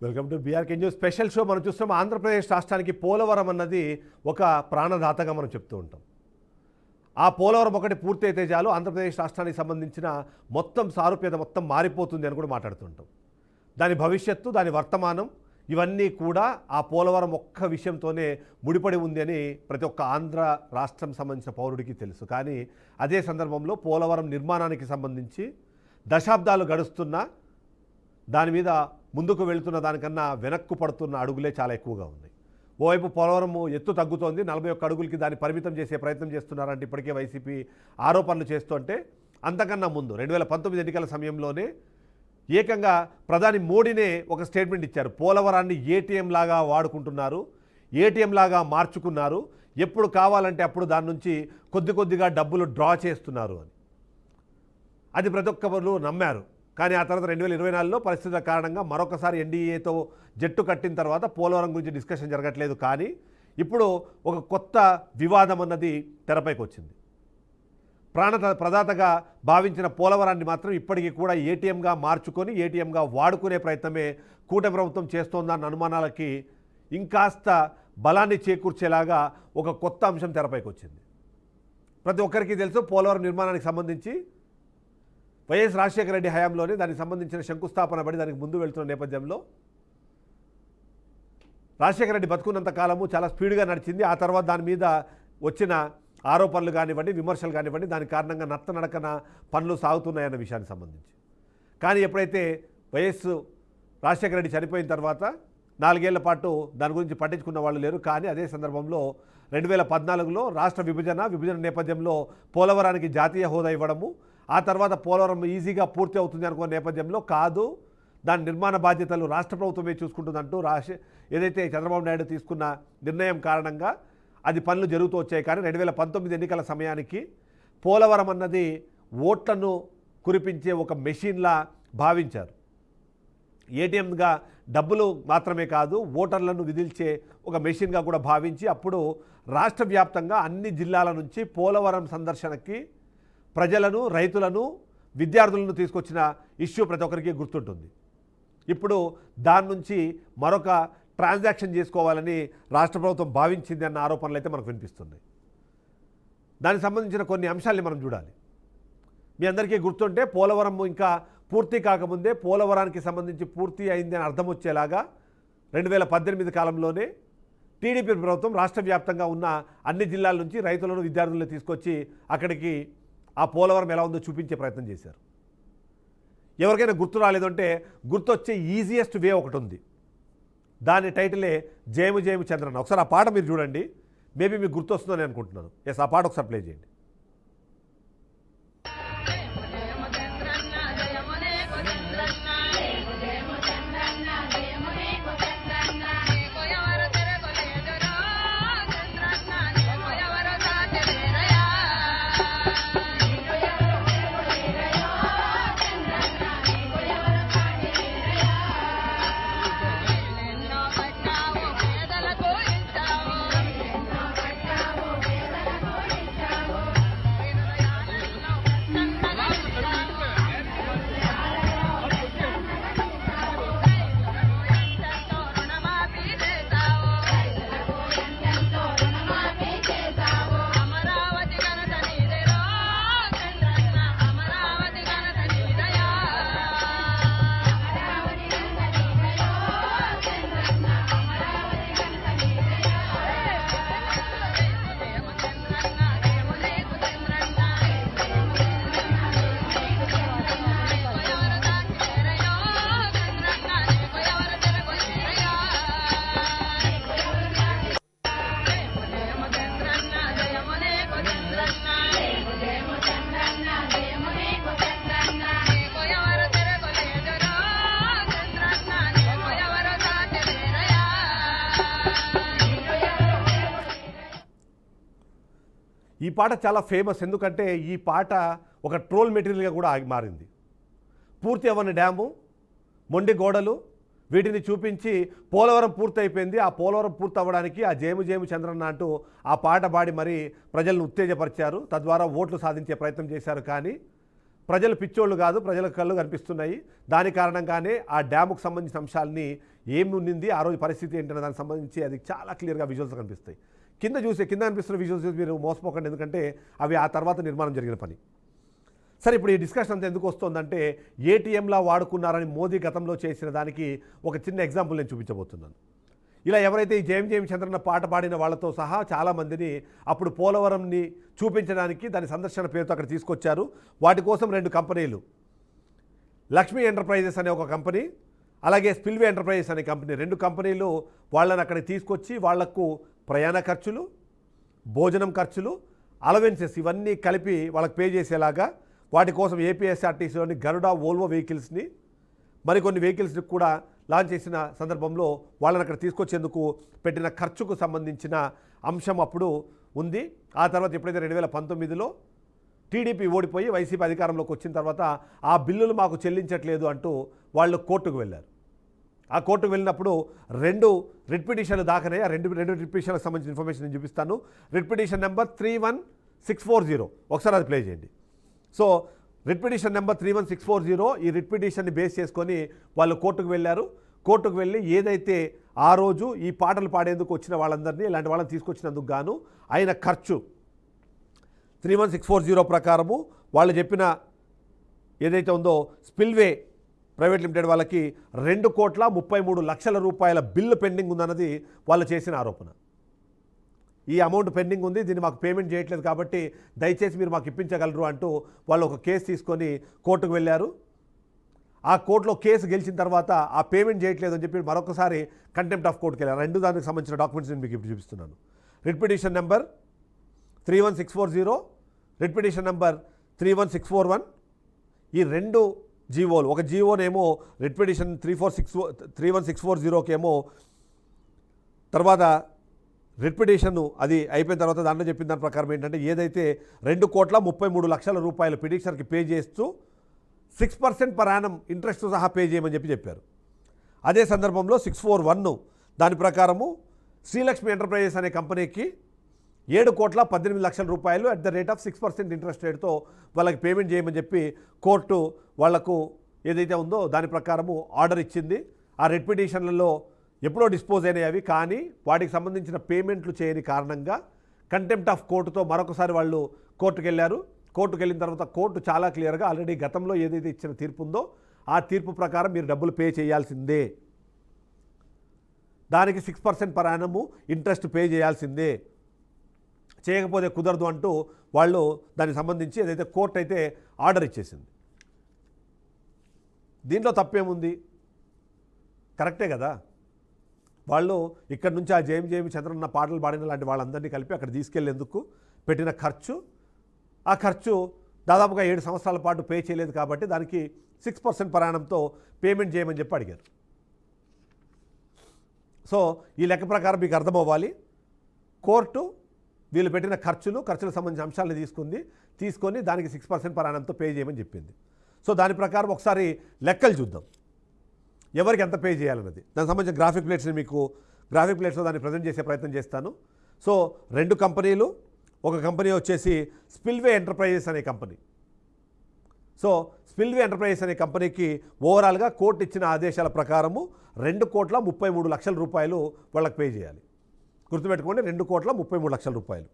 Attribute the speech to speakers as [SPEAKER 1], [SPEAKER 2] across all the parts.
[SPEAKER 1] Welcome to BRK news special show. మనం చూస్తున్నాం ఆంధ్రప్రదేశ్ రాష్ట్రానికి పోలవరం అన్నది ఒక ప్రాణదాతగా మనం చెప్తూ ఉంటాం. ఆ పోలవరం ఒకటి పూర్తయితే చాలు ఆంధ్రప్రదేశ్ రాష్ట్రానికి సంబంధించిన మొత్తం సారూప్యత మొత్తం మారిపోతుంది అని కూడా మాట్లాడుతుంటాం. దాని భవిష్యత్తు, దాని వర్తమానం ఇవన్నీ కూడా ఆ పోలవరం ఒక్క విషయంతోనే ముడిపడి ఉంది అని ప్రతి ఒక్క ఆంధ్ర రాష్ట్రం సంబంధించిన పౌరుడికి తెలుసు. కానీ అదే సందర్భంలో పోలవరం నిర్మాణానికి సంబంధించి దశాబ్దాలు గడుస్తున్నా దాని మీద ముందుకు వెళుతున్న దానికన్నా వెనక్కు పడుతున్న అడుగులే చాలా ఎక్కువగా ఉన్నాయి. ఓవైపు పోలవరం ఎత్తు తగ్గుతోంది, 41 అడుగులకి దాన్ని పరిమితం చేసే ప్రయత్నం చేస్తున్నారంటే ఇప్పటికే వైసీపీ ఆరోపణలు చేస్తుంటే, అంతకన్నా ముందు 2019 ఎన్నికల సమయంలోనే ఏకంగా ప్రధాని మోడీనే ఒక స్టేట్మెంట్ ఇచ్చారు. పోలవరాన్ని ఏటీఎం లాగా వాడుకుంటున్నారు, ఏటీఎం లాగా మార్చుకున్నారు, ఎప్పుడు కావాలంటే అప్పుడు దాని నుంచి కొద్దిగా డబ్బులు డ్రా చేస్తున్నారు అని. అది ప్రతి ఒక్కరు నమ్మారు. కానీ ఆ తర్వాత 2024లో పరిస్థితుల కారణంగా మరొకసారి ఎన్డీఏతో జట్టు కట్టిన తర్వాత పోలవరం గురించి డిస్కషన్ జరగట్లేదు. కానీ ఇప్పుడు ఒక కొత్త వివాదం అన్నది తెరపైకి వచ్చింది. ప్రదాతగా భావించిన పోలవరాన్ని మాత్రం ఇప్పటికీ కూడా ఏటీఎంగా మార్చుకొని ఏటీఎంగా వాడుకునే ప్రయత్నమే కూటమి ప్రభుత్వం చేస్తోందన్న అనుమానాలకి ఇంకాస్త బలాన్ని చేకూర్చేలాగా ఒక కొత్త అంశం తెరపైకి వచ్చింది. ప్రతి ఒక్కరికి తెలుసు, పోలవరం నిర్మాణానికి సంబంధించి వైఎస్ రాజశేఖర రెడ్డి హయాంలోనే దానికి సంబంధించిన శంకుస్థాపన పడి దానికి ముందు వెళ్తున్న నేపథ్యంలో రాజశేఖర రెడ్డి బతుకున్నంత కాలము చాలా స్పీడ్గా నడిచింది. ఆ తర్వాత దాని మీద వచ్చిన ఆరోపణలు కానివ్వండి, విమర్శలు కానివ్వండి, దాని కారణంగా నత్తనడకన పనులు సాగుతున్నాయన్న విషయానికి సంబంధించి. కానీ ఎప్పుడైతే వైఎస్ రాజశేఖర రెడ్డి చనిపోయిన తర్వాత 4 ఏళ్ల పాటు దాని గురించి పట్టించుకున్న వాళ్ళు లేరు. కానీ అదే సందర్భంలో 2014లో రాష్ట్ర విభజన నేపథ్యంలో పోలవరానికి జాతీయ హోదా ఇవ్వడము, ఆ తర్వాత పోలవరం ఈజీగా పూర్తి అవుతుంది అనుకున్న నేపథ్యంలో కాదు, దాని నిర్మాణ బాధ్యతలు రాష్ట్ర ప్రభుత్వమే చూసుకుంటుందంటూ ఏదైతే చంద్రబాబు నాయుడు తీసుకున్న నిర్ణయం కారణంగా అది పనులు జరుగుతూ వచ్చాయి. కానీ 2019 ఎన్నికల సమయానికి పోలవరం అన్నది ఓట్లను కురిపించే ఒక మెషిన్లా భావించారు. ఏటీఎంగా డబ్బులు మాత్రమే కాదు, ఓటర్లను విధిల్చే ఒక మెషిన్గా కూడా భావించి అప్పుడు రాష్ట్ర వ్యాప్తంగా అన్ని జిల్లాల నుంచి పోలవరం సందర్శనకి ప్రజలను, రైతులను, విద్యార్థులను తీసుకొచ్చిన ఇష్యూ ప్రతి ఒక్కరికి గుర్తుంటుంది. ఇప్పుడు దాని నుంచి మరొక ట్రాన్సాక్షన్ చేసుకోవాలని రాష్ట్ర ప్రభుత్వం భావించింది అన్న ఆరోపణలు అయితే మనకు వినిపిస్తున్నాయి. దానికి సంబంధించిన కొన్ని అంశాలని మనం చూడాలి. మీ అందరికీ గుర్తుంటే పోలవరం ఇంకా పూర్తి కాకముందే పోలవరానికి సంబంధించి పూర్తి అయింది అని అర్థం వచ్చేలాగా 2018 కాలంలోనే టీడీపీ ప్రభుత్వం రాష్ట్ర వ్యాప్తంగా ఉన్న అన్ని జిల్లాల నుంచి రైతులను, విద్యార్థులను తీసుకొచ్చి అక్కడికి ఆ పోలవరం ఎలా ఉందో చూపించే ప్రయత్నం చేశారు. ఎవరికైనా గుర్తు రాలేదంటే గుర్తొచ్చే ఈజియెస్ట్ వే ఒకటి ఉంది. దాని టైటిలే జయము జయము చంద్రన్న. ఒకసారి ఆ పాట మీరు చూడండి, మేబీ మీకు గుర్తొస్తుందని అనుకుంటున్నాను. ఎస్, ఆ పాట ఒకసారి ప్లే చేయండి. ఈ పాట చాలా ఫేమస్, ఎందుకంటే ఈ పాట ఒక ట్రోల్ మెటీరియల్గా కూడా మారింది. పూర్తి అవ్వని డ్యాము, మొండి గోడలు, వీటిని చూపించి పోలవరం పూర్తి అయిపోయింది, ఆ పోలవరం పూర్తి అవ్వడానికి ఆ జేము జేము చంద్రన్న అంటూ ఆ పాట పాడి మరి ప్రజలను ఉత్తేజపరిచారు, తద్వారా ఓట్లు సాధించే ప్రయత్నం చేశారు. కానీ ప్రజలు పిచ్చోళ్ళు కాదు, ప్రజల కళ్ళు కనిపిస్తున్నాయి. దాని కారణంగానే ఆ డ్యాముకు సంబంధించిన అంశాలని ఏమి ఉన్నింది, ఆ రోజు పరిస్థితి ఏంటనే దానికి సంబంధించి అది చాలా క్లియర్గా విజువల్స్ కనిపిస్తాయి. కింద కనిపిస్తున్న విజువల్స్ చూసి మీరు మోసపోకండి, ఎందుకంటే అవి ఆ తర్వాత నిర్మాణం జరిగిన పని. సరే, ఇప్పుడు ఈ డిస్కషన్ అంతా ఎందుకు వస్తుందంటే ఏటీఎంలా వాడుకున్నారని మోదీ గతంలో చేసిన దానికి ఒక చిన్న ఎగ్జాంపుల్ నేను చూపించబోతున్నాను. ఇలా ఎవరైతే ఈ జేఎం చంద్రన్న పాట పాడిన వాళ్ళతో సహా చాలామందిని అప్పుడు పోలవరంని చూపించడానికి దాని సందర్శన పేరుతో అక్కడ తీసుకొచ్చారు. వాటి కోసం 2 కంపెనీలు, లక్ష్మీ ఎంటర్ప్రైజెస్ అనే ఒక కంపెనీ, అలాగే స్పిల్వే ఎంటర్ప్రైజెస్ అనే కంపెనీ, 2 కంపెనీలు వాళ్ళని అక్కడికి తీసుకొచ్చి వాళ్లకు ప్రయాణ ఖర్చులు, భోజనం ఖర్చులు, అలవెన్సెస్ ఇవన్నీ కలిపి వాళ్ళకి పే చేసేలాగా వాటి కోసం ఏపీఎస్ఆర్టీసీలోని గరుడ, వోల్వో వెహికల్స్ని మరికొన్ని వెహికల్స్ని కూడా లాంచ్ చేసిన సందర్భంలో వాళ్ళని అక్కడ తీసుకొచ్చేందుకు పెట్టిన ఖర్చుకు సంబంధించిన అంశం అప్పుడు ఉంది. ఆ తర్వాత ఎప్పుడైతే 2019లో టీడీపీ ఓడిపోయి వైసీపీ అధికారంలోకి వచ్చిన తర్వాత ఆ బిల్లులు మాకు చెల్లించట్లేదు అంటూ వాళ్ళు కోర్టుకు వెళ్ళారు. ఆ కోర్టుకు వెళ్ళినప్పుడు 2 రిట్ పిటిషన్లు దాఖలయ్యాయి. ఆ రెండు రిట్ పిటిషన్లకు సంబంధించిన ఇన్ఫర్మేషన్ నేను చూపిస్తాను. రిట్ పిటిషన్ నెంబర్ 31640, ఒకసారి అది ప్లే చేయండి. సో రిట్ పిటిషన్ నెంబర్ 31640, ఈ రిట్ పిటిషన్ని బేస్ చేసుకొని వాళ్ళు కోర్టుకు వెళ్ళారు. కోర్టుకు వెళ్ళి ఏదైతే ఆ రోజు ఈ పాటలు పాడేందుకు వచ్చిన వాళ్ళందరినీ, ఇలాంటి వాళ్ళని తీసుకొచ్చినందుకు గాను అయిన ఖర్చు 31640 ప్రకారము వాళ్ళు చెప్పిన ఏదైతే ఉందో స్పిల్వే ప్రైవేట్ లిమిటెడ్ వాళ్ళకి 2,33,00,000 రూపాయల బిల్లు పెండింగ్ ఉందన్నది వాళ్ళు చేసిన ఆరోపణ. ఈ అమౌంట్ పెండింగ్ ఉంది, దీన్ని మాకు పేమెంట్ చేయట్లేదు కాబట్టి దయచేసి మీరు మాకు ఇప్పించగలరు అంటూ వాళ్ళు ఒక కేసు తీసుకొని కోర్టుకు వెళ్ళారు. ఆ కోర్టులో కేసు గెలిచిన తర్వాత ఆ పేమెంట్ చేయట్లేదు అని చెప్పి మరొకసారి కంటెంప్ట్ ఆఫ్ కోర్టుకు వెళ్ళారు. 2 దానికి సంబంధించిన డాక్యుమెంట్స్ నేను మీకు ఇప్పుడు చూపిస్తున్నాను. Writ petition number 31640, writ petition number 31641, ఈ 2 జీవోలు, ఒక జీవోనేమో రిట్ పిటిషన్ 31640కేమో తర్వాత రిట్ పిటిషన్ అది అయిపోయిన తర్వాత దాంట్లో చెప్పిన దాని ప్రకారం ఏంటంటే ఏదైతే 2,33,00,000 రూపాయలు పిటిషనర్కి పే చేస్తూ 6% పర్ యానం ఇంట్రెస్ట్ సహా పే చేయమని చెప్పారు. అదే సందర్భంలో 641 దాని ప్రకారము శ్రీలక్ష్మి ఎంటర్ప్రైజెస్ అనే కంపెనీకి 7,18,00,000 రూపాయలు at the rate of 6% interest రేట్తో వాళ్ళకి పేమెంట్ చేయమని చెప్పి కోర్టు వాళ్లకు ఏదైతే ఉందో దాని ప్రకారము ఆర్డర్ ఇచ్చింది. ఆ రిట్ పిటిషన్లలో ఎప్పుడో డిస్పోజ్ అయినాయి, కానీ వాటికి సంబంధించిన పేమెంట్లు చేయని కారణంగా కంటెంప్ట్ ఆఫ్ కోర్టుతో మరొకసారి వాళ్ళు కోర్టుకు వెళ్ళారు. కోర్టుకు వెళ్ళిన తర్వాత కోర్టు చాలా క్లియర్గా ఆల్రెడీ గతంలో ఏదైతే ఇచ్చిన తీర్పు ఉందో ఆ తీర్పు ప్రకారం మీరు డబ్బులు పే చేయాల్సిందే, దానికి 6% పర్ యానము ఇంట్రెస్ట్ పే చేయాల్సిందే, చేయకపోతే కుదరదు అంటూ వాళ్ళు దానికి సంబంధించి ఏదైతే కోర్టు అయితే ఆర్డర్ ఇచ్చేసింది. దీంట్లో తప్పేముంది? కరెక్టే కదా. వాళ్ళు ఇక్కడ నుంచి ఆ జేఎం చంద్రన్న పాటలు పాడిన లాంటి వాళ్ళందరినీ కలిపి అక్కడ తీసుకెళ్లేందుకు పెట్టిన ఖర్చు, ఆ ఖర్చు దాదాపుగా 7 సంవత్సరాల పాటు పే చేయలేదు కాబట్టి దానికి 6% ప్రయాణంతో పేమెంట్ చేయమని చెప్పి అడిగారు. సో ఈ లెక్క ప్రకారం మీకు అర్థమవ్వాలి, కోర్టు వీళ్ళు పెట్టిన ఖర్చులకు సంబంధించిన అంశాలను తీసుకొని దానికి 6% ప్రయాణంతో పే చేయమని చెప్పింది. సో దాని ప్రకారం ఒకసారి లెక్కలు చూద్దాం, ఎవరికి ఎంత పే చేయాలన్నది. దానికి సంబంధించిన గ్రాఫిక్ ప్లేట్స్లో దాన్ని ప్రజెంట్ చేసే ప్రయత్నం చేస్తాను. సో 2 కంపెనీలు, ఒక కంపెనీ వచ్చేసి స్పిల్వే ఎంటర్ప్రైజెస్ అనే కంపెనీ. సో స్పిల్వే ఎంటర్ప్రైజెస్ అనే కంపెనీకి ఓవరాల్గా కోర్టు ఇచ్చిన ఆదేశాల ప్రకారము 2,33,00,000 రూపాయలు వాళ్ళకి పే చేయాలి. గుర్తుపెట్టుకోండి, 2,33,00,000 రూపాయలు.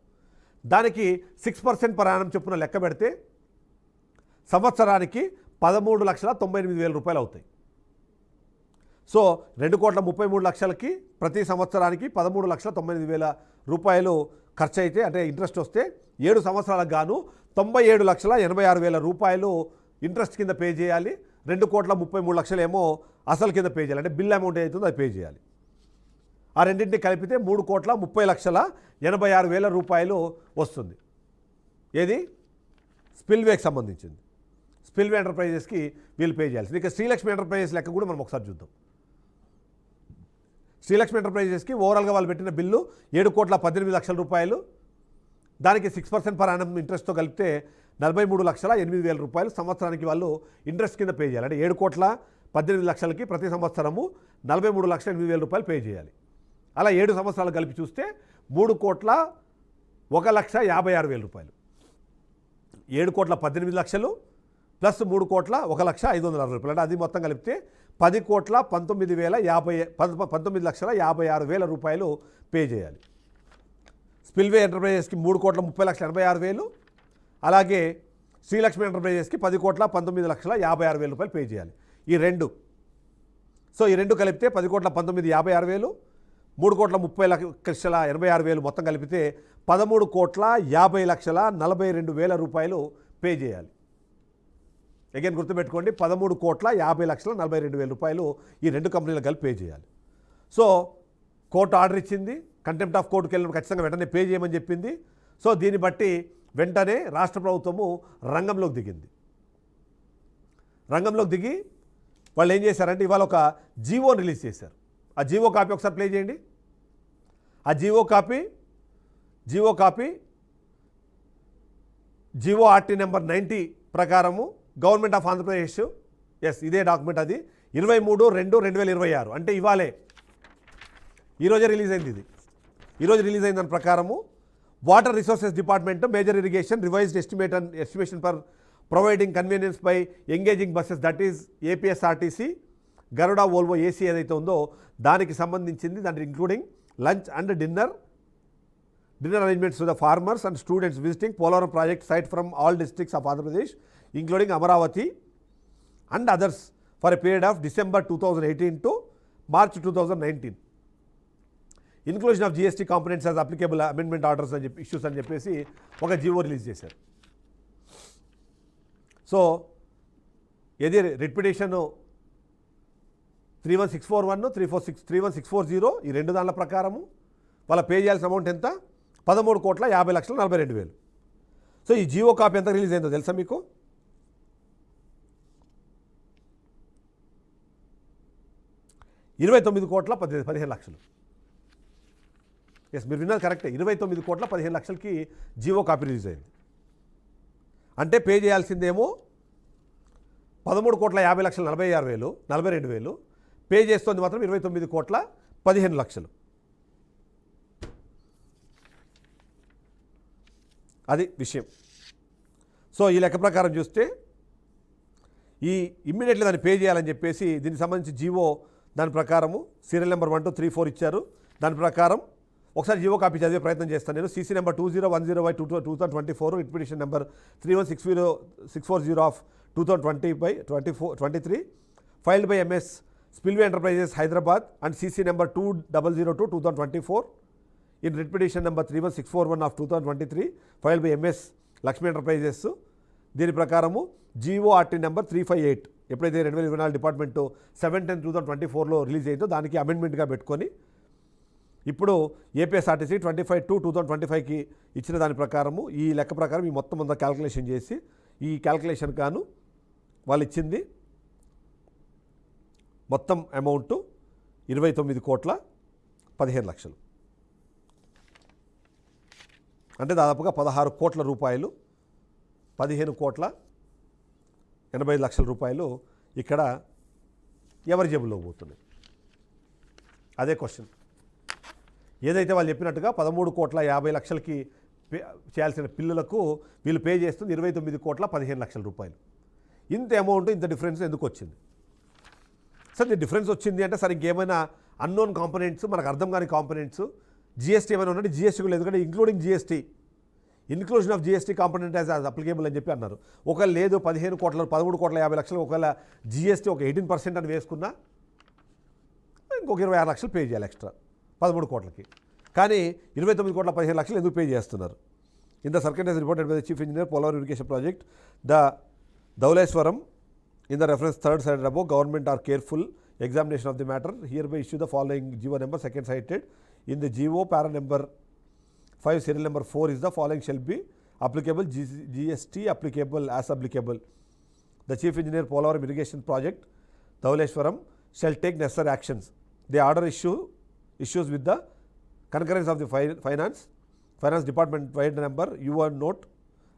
[SPEAKER 1] దానికి 6% ప్రయాణం చొప్పున లెక్క పెడితే సంవత్సరానికి 13,98,000 రూపాయలు అవుతాయి. సో 2,33,00,000కి ప్రతి సంవత్సరానికి 13,98,000 రూపాయలు ఖర్చు అయితే, అంటే ఇంట్రెస్ట్ వస్తే 7 సంవత్సరాలకు గాను 97,86,000 రూపాయలు ఇంట్రెస్ట్ కింద పే చేయాలి. 2,33,00,000 ఏమో అసలు కింద పే చేయాలి, అంటే బిల్ అమౌంట్ అవుతుందో అది పే చేయాలి. ఆ రెండింటిని కలిపితే 3,30,86,000 రూపాయలు వస్తుంది. ఏది? స్పిల్వేకి సంబంధించింది. స్పిల్వే ఎంటర్ప్రైజెస్కి వీళ్ళు పే చేయాల్సింది. ఇక శ్రీలక్ష్మి ఎంటర్ప్రైజెస్ లెక్క కూడా మనం ఒకసారి చూద్దాం. శ్రీలక్ష్మి ఎంటర్ప్రైజెస్కి ఓవరాల్గా వాళ్ళు పెట్టిన బిల్లు 7,18,00,000 రూపాయలు, దానికి 6% పర్ యానం ఇంట్రెస్ట్తో కలిపితే 43,08,000 రూపాయలు సంవత్సరానికి వాళ్ళు ఇంట్రెస్ట్ కింద పే చేయాలి. అంటే 7,18,00,000కి ప్రతి సంవత్సరము 43,08,000 రూపాయలు పే చేయాలి. అలా 7 సంవత్సరాలు కలిపి చూస్తే 3,01,56,000 రూపాయలు. 7,18,00,000 ప్లస్ 3,01,05,60 రూపాయలు. అంటే అది మొత్తం కలిపితే 10,19,56,000 రూపాయలు పే చేయాలి. స్పిల్వే ఎంటర్ప్రైజెస్కి 3,30,86,000, అలాగే శ్రీలక్ష్మి ఎంటర్ప్రైజెస్కి 10,19,56,000 రూపాయలు పే చేయాలి. ఈ రెండు. సో ఈ రెండు కలిపితే 10,19,56,000, 3,30,86,000 మొత్తం కలిపితే 13,50,42,000 రూపాయలు పే చేయాలి. అగైన్ గుర్తుపెట్టుకోండి, 13,50,42,000 రూపాయలు ఈ రెండు కంపెనీలకు కలిపి పే చేయాలి. సో కోర్టు ఆర్డర్ ఇచ్చింది, కంటెంప్ట్ ఆఫ్ కోర్టుకి వెళ్ళినప్పుడు ఖచ్చితంగా వెంటనే పే చేయమని చెప్పింది. సో దీన్ని బట్టి వెంటనే రాష్ట్ర ప్రభుత్వము రంగంలోకి దిగింది. రంగంలోకి దిగి వాళ్ళు ఏం చేశారంటే ఇవాళ ఒక జీవోని రిలీజ్ చేశారు. ఆ జీవో కాపీ ఒకసారి ప్లే చేయండి. ఆ GO copy GO RT number 90 ప్రకారము గవర్నమెంట్ ఆఫ్ ఆంధ్రప్రదేశ్, ఎస్ ఇదే డాక్యుమెంట్, అది 23/2/2026 అంటే ఇవాళే, ఈరోజే రిలీజ్ అయింది. ఇది ఈరోజు రిలీజ్ అయిన దాని ప్రకారము water resources department major irrigation revised estimation for providing convenience by engaging buses, that is APSRTC Garuda Volvo AC ఏదైతే ఉందో దానికి సంబంధించింది. దాంట్లో including lunch and dinner arrangements to the farmers and students visiting Polavaram project site from all districts of Andhra Pradesh including Amaravati and others for a period of December 2018 to March 2019. Inclusion of GST components as applicable amendment orders అని చెప్పి issues అని చెప్పేసి ఒక GO release చేశారు. So ఏది writ petition 31641, 31640 ఈ రెండు దానిల ప్రకారము వాళ్ళ పే చేయాల్సిన అమౌంట్ ఎంత? 13,50,42,000. సో ఈ జీవో కాపీ ఎంత రిలీజ్ అయిందో తెలుసా మీకు? 29,15,00,000. ఎస్, మీరు విన్నది కరెక్టే. 29,15,00,000కి జీవో కాపీ రిలీజ్ అయింది. అంటే పే చేయాల్సిందేమో 13,50,46,42,000 పే చేస్తుంది మాత్రం 29,15,00,000. అది విషయం. సో ఈ లెక్క ప్రకారం చూస్తే ఈ ఇమ్మీడియట్లీ దాన్ని పే చేయాలని చెప్పేసి దీనికి సంబంధించి జీవో దాని ప్రకారము సీరియల్ నెంబర్ 1, 2, 3, 4 ఇచ్చారు. దాని ప్రకారం ఒకసారి జీవో కాపీ చదివే ప్రయత్నం చేస్తాను నేను. CC number 2010/2024, writ petition number 316040 of 2020/23 filed by MS spillway enterprises Hyderabad and CC number 2002/2024 in writ petition number 31641 of 2023 filed by MS Lakshmi enterprises. దీని ప్రకారము జీఓఆర్టీ నెంబర్ 358 ఎప్పుడైతే 2024 డిపార్ట్మెంట్ 7/10/2024లో రిలీజ్ అయిందో దానికి అమెండ్మెంట్గా పెట్టుకొని ఇప్పుడు ఏపీఎస్ఆర్టీసీ 25/2/2025కి ఇచ్చిన దాని ప్రకారము ఈ లెక్క ప్రకారం ఈ మొత్తం అంతా క్యాల్కులేషన్ చేసి ఈ క్యాల్కులేషన్ గాను వాళ్ళు ఇచ్చింది మొత్తం అమౌంట్ 29,15,00,000. అంటే దాదాపుగా 16 కోట్ల రూపాయలు, 15,85,00,000 రూపాయలు ఇక్కడ ఎవరి జేబులో పోతున్నాయి? అదే క్వశ్చన్. ఏదైతే వాళ్ళు చెప్పినట్టుగా 13,50,00,000కి చేయాల్సిన పిల్లలకు వీళ్ళు పే చేస్తుంది 29,15,00,000 రూపాయలు. ఇంత అమౌంట్, ఇంత డిఫరెన్స్ ఎందుకు వచ్చింది? సార్ ఈ డిఫరెన్స్ వచ్చింది అంటే సరే ఇంకేమైనా అన్నోన్ కాంపోనెంట్స్, మనకు అర్థం కాని కాంపోనెంట్స్, జిఎస్టీ ఏమైనా ఉన్నట్టు జిఎస్టీ కూడా లేదు, ఎందుకంటే including GST, inclusion of GST component as applicable అని చెప్పి అన్నారు. ఒకవేళ లేదు 13,50,00,000 ఒకవేళ జిఎస్టీ ఒక 18% అని వేసుకున్నా ఇంకొక 26 లక్షలు పే చేయాలి ఎక్స్ట్రా 13 కోట్లకి. కానీ 29,15,00,000 ఎందుకు పే చేస్తున్నారు? In the circuit he's reported by the chief engineer Polavaram irrigation project the Dowleswaram in the reference third cited above, government are careful examination of the matter hereby issue the following GO number second cited in the GO para number 5 serial number 4 is the following shall be applicable GST applicable as applicable. The chief engineer Polavaram irrigation project Dhavaleshwaram shall take necessary actions. The order issues with the concurrence of the finance department wide number UR note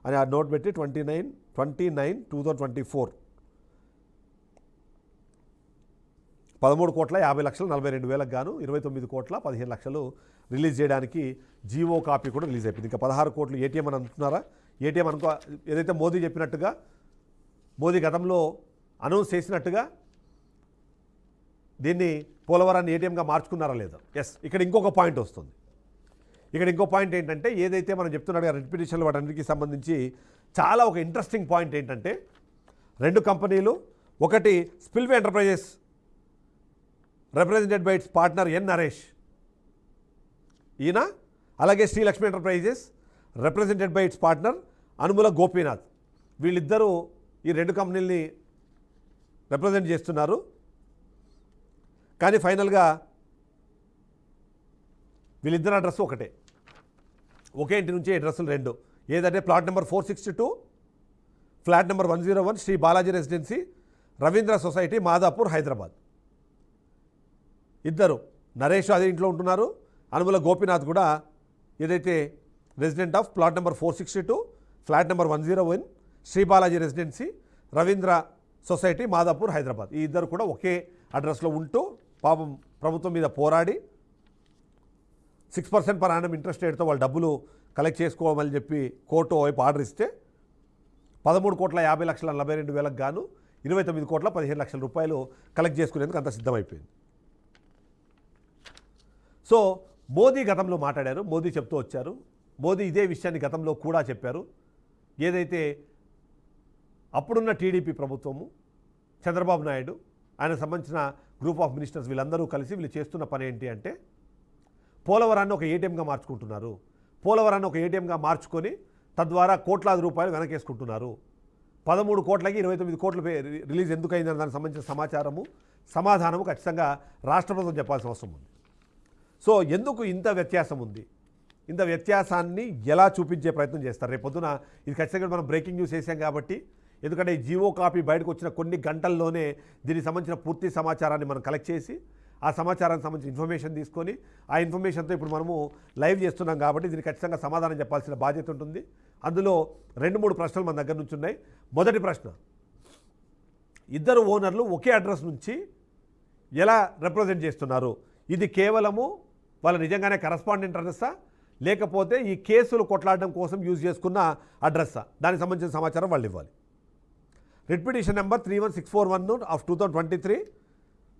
[SPEAKER 1] and our note betti 29/2024 13,50,42,000 గాను 29,15,00,000 release చేయడానికి GO copy కూడా release అయిపోయింది. ఇంకా 16 కోట్లు ATM అని అంటున్నారా? ATM అనుకో, ఏదైతే మోదీ చెప్పినట్టుగా మోదీ గతంలో అనౌన్స్ చేసినట్టుగా దీన్ని పోలవరాన్ని ఏటీఎంగా మార్చుకున్నారా లేదా? ఎస్. ఇక్కడ ఇంకొక పాయింట్ వస్తుంది. ఇక్కడ ఇంకో పాయింట్ ఏంటంటే, ఏదైతే మనం చెప్తున్నాడు రిట్ పిటిషన్లు వాటన్నిటికీ సంబంధించి చాలా ఒక ఇంట్రెస్టింగ్ పాయింట్ ఏంటంటే, 2 కంపెనీలు, ఒకటి Spillway enterprises represented by its partner N Naresh ఈయన, అలాగే Srilakshmi enterprises represented by its partner Anumula Gopinath, వీళ్ళిద్దరూ ఈ 2 కంపెనీలని రిప్రజెంట్ చేస్తున్నారు. కానీ ఫైనల్గా వీళ్ళిద్దరు అడ్రస్ ఒకటే, ఒకే ఇంటి నుంచి అడ్రస్సులు 2. ఏదంటే plot number 462, flat number 101, Shri Balaji residency, Ravindra society, Madhapur, Hyderabad. ఇద్దరు, నరేష్ అదే ఇంట్లో ఉంటున్నారు, అనుముల గోపీనాథ్ కూడా ఏదైతే resident of plot number 462, flat number 101, Shri Balaji residency, Ravindra society, Madhapur, Hyderabad. ఈ ఇద్దరు కూడా ఒకే అడ్రస్లో ఉంటూ పాపం ప్రభుత్వం మీద పోరాడి 6% పర్ యానం ఇంట్రెస్ట్ రేట్తో వాళ్ళు డబ్బులు కలెక్ట్ చేసుకోవాలని చెప్పి కోర్టు వైపు ఆర్డర్ ఇస్తే 13,50,42,000 గాను 29,15,00,000 రూపాయలు కలెక్ట్ చేసుకునేందుకు అంత సిద్ధమైపోయింది. సో మోదీ గతంలో మాట్లాడారు, మోదీ చెప్తూ వచ్చారు. మోదీ ఇదే విషయాన్ని గతంలో కూడా చెప్పారు. ఏదైతే అప్పుడున్న టీడీపీ ప్రభుత్వము, చంద్రబాబు నాయుడు, ఆయనకు సంబంధించిన గ్రూప్ ఆఫ్ మినిస్టర్స్ వీళ్ళందరూ కలిసి వీళ్ళు చేస్తున్న పని ఏంటి అంటే, పోలవరాన్ని ఒక ఏటీఎంగా మార్చుకుంటున్నారు. పోలవరాన్ని ఒక ఏటీఎంగా మార్చుకొని తద్వారా కోట్లాది రూపాయలు వెనకేసుకుంటున్నారు. 13 కోట్లకి 29 కోట్లు రిలీజ్ ఎందుకు అయిందని దానికి సంబంధించిన సమాధానము ఖచ్చితంగా రాష్ట్ర ప్రభుత్వం చెప్పాల్సిన అవసరం ఉంది. సో ఎందుకు ఇంత వ్యత్యాసం ఉంది, ఇంత వ్యత్యాసాన్ని ఎలా చూపించే ప్రయత్నం చేస్తారు? రేపు పొద్దున ఇది ఖచ్చితంగా మనం బ్రేకింగ్ న్యూస్ వేసాం కాబట్టి, ఎందుకంటే ఈ జీవో కాపీ బయటకు వచ్చిన కొన్ని గంటల్లోనే దీనికి సంబంధించిన పూర్తి సమాచారాన్ని మనం కలెక్ట్ చేసి, ఆ సమాచారానికి సంబంధించిన ఇన్ఫర్మేషన్ తీసుకొని, ఆ ఇన్ఫర్మేషన్తో ఇప్పుడు మనము లైవ్ చేస్తున్నాం కాబట్టి దీనికి ఖచ్చితంగా సమాధానం చెప్పాల్సిన బాధ్యత ఉంటుంది. అందులో 2-3 ప్రశ్నలు మన దగ్గర నుంచి ఉన్నాయి. మొదటి ప్రశ్న, ఇద్దరు ఓనర్లు ఒకే అడ్రస్ నుంచి ఎలా రిప్రజెంట్ చేస్తున్నారు? ఇది కేవలము వాళ్ళ నిజంగానే కరస్పాండెంట్ అడ్రస్సా, లేకపోతే ఈ కేసులు కొట్లాడడం కోసం యూజ్ చేసుకున్న అడ్రస్సా? దానికి సంబంధించిన సమాచారం వాళ్ళు ఇవ్వాలి. Writ petition number 31641 of 2023,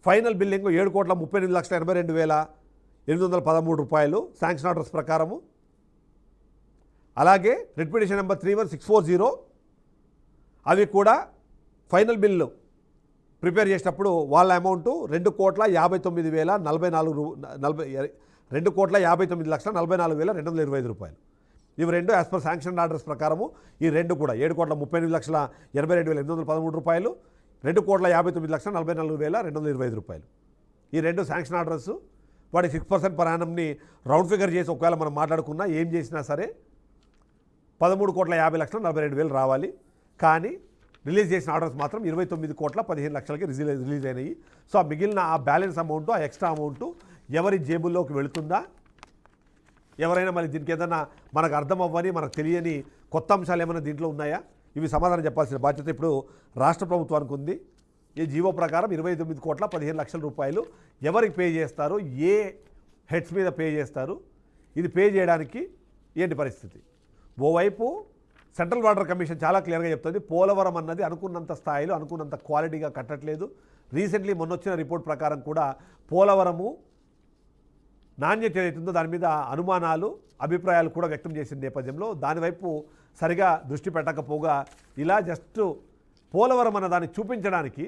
[SPEAKER 1] final billing 7,38,82,813 రూపాయలు శాంక్షన్ ఆర్డర్స్ ప్రకారము. అలాగే రిట్ పిటిషన్ నెంబర్ 31640, అవి కూడా ఫైనల్ బిల్లు ప్రిపేర్ చేసినప్పుడు వాళ్ళ అమౌంట్ 2,59,244,229,225 రూపాయలు. ఇవి 2 యాజ్ పర్ శాంక్షన్ ఆర్డర్స్ ప్రకారము. ఈ 2 కూడా 7,38,82,813 రూపాయలు, 2,59,44,225 రూపాయలు. ఈ 2 శాంక్షన్ ఆర్డర్స్ వాడి 6% పర్ యానంని రౌండ్ ఫిగర్ చేసి ఒకవేళ మనం మాట్లాడుకున్నా ఏం చేసినా సరే 13,50,42,000 రావాలి. కానీ రిలీజ్ చేసిన ఆర్డర్స్ మాత్రం 29,15,00,000కి రిలీజ్ అయినాయి. సో ఆ మిగిలిన ఆ బ్యాలెన్స్ అమౌంట్, ఆ ఎక్స్ట్రా అమౌంట్ ఎవరి జేబుల్లోకి వెళుతుందా, ఎవరైనా మరి దీనికి ఏదైనా మనకు అర్థం అవ్వని, మనకు తెలియని కొత్త అంశాలు ఏమైనా దీంట్లో ఉన్నాయా? ఇవి సమాధానం చెప్పాల్సిన బాధ్యత ఇప్పుడు రాష్ట్ర ప్రభుత్వానికి ఉంది. ఈ జీవో ప్రకారం 29,15,00,000 రూపాయలు ఎవరికి పే చేస్తారు, ఏ హెడ్స్ మీద పే చేస్తారు, ఇది పే చేయడానికి ఏంటి పరిస్థితి? ఓవైపు సెంట్రల్ వాటర్ కమిషన్ చాలా క్లియర్గా చెప్తుంది, పోలవరం అన్నది అనుకున్నంత స్థాయిలో, అనుకున్నంత క్వాలిటీగా కట్టట్లేదు. రీసెంట్లీ మొన్నొచ్చిన రిపోర్ట్ ప్రకారం కూడా పోలవరము నాణ్యత ఏదైతుందో దాని మీద అనుమానాలు, అభిప్రాయాలు కూడా వ్యక్తం చేసిన నేపథ్యంలో దానివైపు సరిగా దృష్టి పెట్టకపోగా ఇలా జస్ట్ పోలవరం అన్న దాన్ని చూపించడానికి,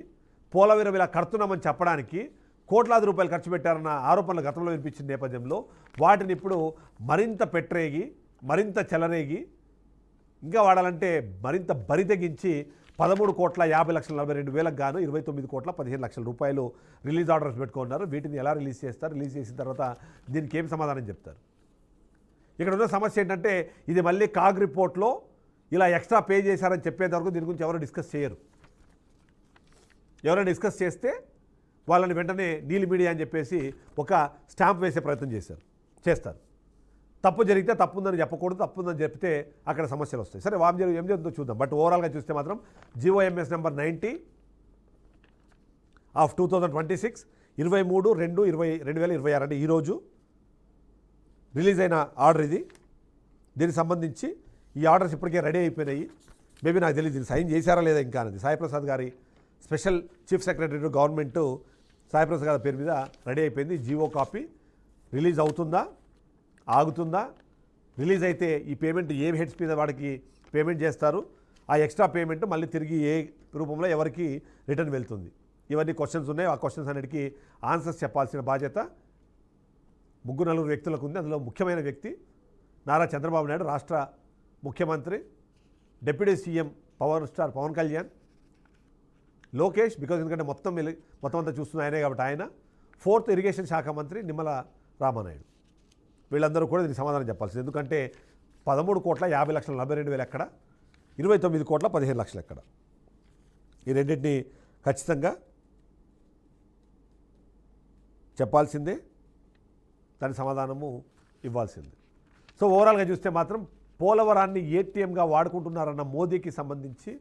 [SPEAKER 1] పోలవరం ఇలా కడుతున్నామని చెప్పడానికి కోట్లాది రూపాయలు ఖర్చు పెట్టారన్న ఆరోపణలు గతంలో వినిపించిన నేపథ్యంలో వాటిని ఇప్పుడు మరింత పెట్టరేగి, మరింత చెలరేగి, ఇంకా వాడాలంటే మరింత బరితెగించి 13,50,42,000 గాను 29,15,00,000 రూపాయలు రిలీజ్ ఆర్డర్స్ పెట్టుకున్నారు. వీటిని ఎలా రిలీజ్ చేస్తారు, రిలీజ్ చేసిన తర్వాత దీనికి ఏం సమాధానం చెప్తారు? ఇక్కడ ఉన్న సమస్య ఏంటంటే, ఇది మళ్ళీ కాగ్ రిపోర్ట్లో ఇలా ఎక్స్ట్రా పే చేశారని చెప్పేంత వరకు దీని గురించి ఎవరు డిస్కస్ చేయరు. ఎవరైనా డిస్కస్ చేస్తే వాళ్ళని వెంటనే నీలి మీడియా అని చెప్పేసి ఒక స్టాంప్ వేసే ప్రయత్నం చేస్తారు. తప్పు జరిగితే తప్పుందని చెప్పకూడదు, తప్పుందని చెప్తే అక్కడ సమస్యలు వస్తాయి. సరే ఏం జరుగుతుందో చూద్దాం. బట్ ఓవరాల్గా చూస్తే మాత్రం జీఓఎంఎస్ నెంబర్ 90 ఆఫ్ 2026, 23/2/2026 అంటే ఈరోజు రిలీజ్ అయిన ఆర్డర్ ఇది. దీనికి సంబంధించి ఈ ఆర్డర్స్ ఇప్పటికే రెడీ అయిపోయినాయి. మేబీ నాకు తెలియదు దీన్ని సైన్ చేశారా లేదా ఇంకా అనేది. సాయిప్రసాద్ గారి special chief secretary to government Saiprasad గారి పేరు మీద రెడీ అయిపోయింది. జీవో కాపీ రిలీజ్ అవుతుందా, ఆగుతుందా, రిలీజ్ అయితే ఈ పేమెంట్ ఏ హెడ్స్ మీద వాడికి పేమెంట్ చేస్తారు, ఆ ఎక్స్ట్రా పేమెంట్ మళ్ళీ తిరిగి ఏ రూపంలో ఎవరికి రిటర్న్ వెళ్తుంది, ఇవన్నీ క్వశ్చన్స్ ఉన్నాయి. ఆ క్వశ్చన్స్ అన్నిటికీ ఆన్సర్స్ చెప్పాల్సిన బాధ్యత 3-4 వ్యక్తులకు ఉంది. అందులో ముఖ్యమైన వ్యక్తి నారా చంద్రబాబు నాయుడు, రాష్ట్ర ముఖ్యమంత్రి, deputy CM power star Pawan Kalyan, Lokesh, because ఎందుకంటే మొత్తం అంతా చూస్తున్న ఆయనే కాబట్టి ఆయన, 4th ఇరిగేషన్ శాఖ మంత్రి నిమ్మల రామానాయుడు. వీళ్ళందరూ కూడా దీనికి సమాధానం చెప్పాల్సింది. ఎందుకంటే 13,50,42,000 ఎక్కడ, 29,15,00,000 ఎక్కడ, ఈ రెండింటిని ఖచ్చితంగా చెప్పాల్సిందే, దాని సమాధానము ఇవ్వాల్సిందే. సో ఓవరాల్గా చూస్తే మాత్రం పోలవరాన్ని ఏటీఎంగా వాడుకుంటున్నారన్న మోదీకి సంబంధించి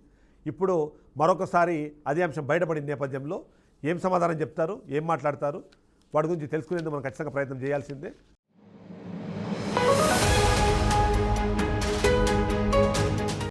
[SPEAKER 1] ఇప్పుడు మరొకసారి అదే అంశం బయటపడిన నేపథ్యంలో ఏం సమాధానం చెప్తారు, ఏం మాట్లాడతారు, వాటి గురించి తెలుసుకునేందుకు మనం ఖచ్చితంగా ప్రయత్నం చేయాల్సిందే.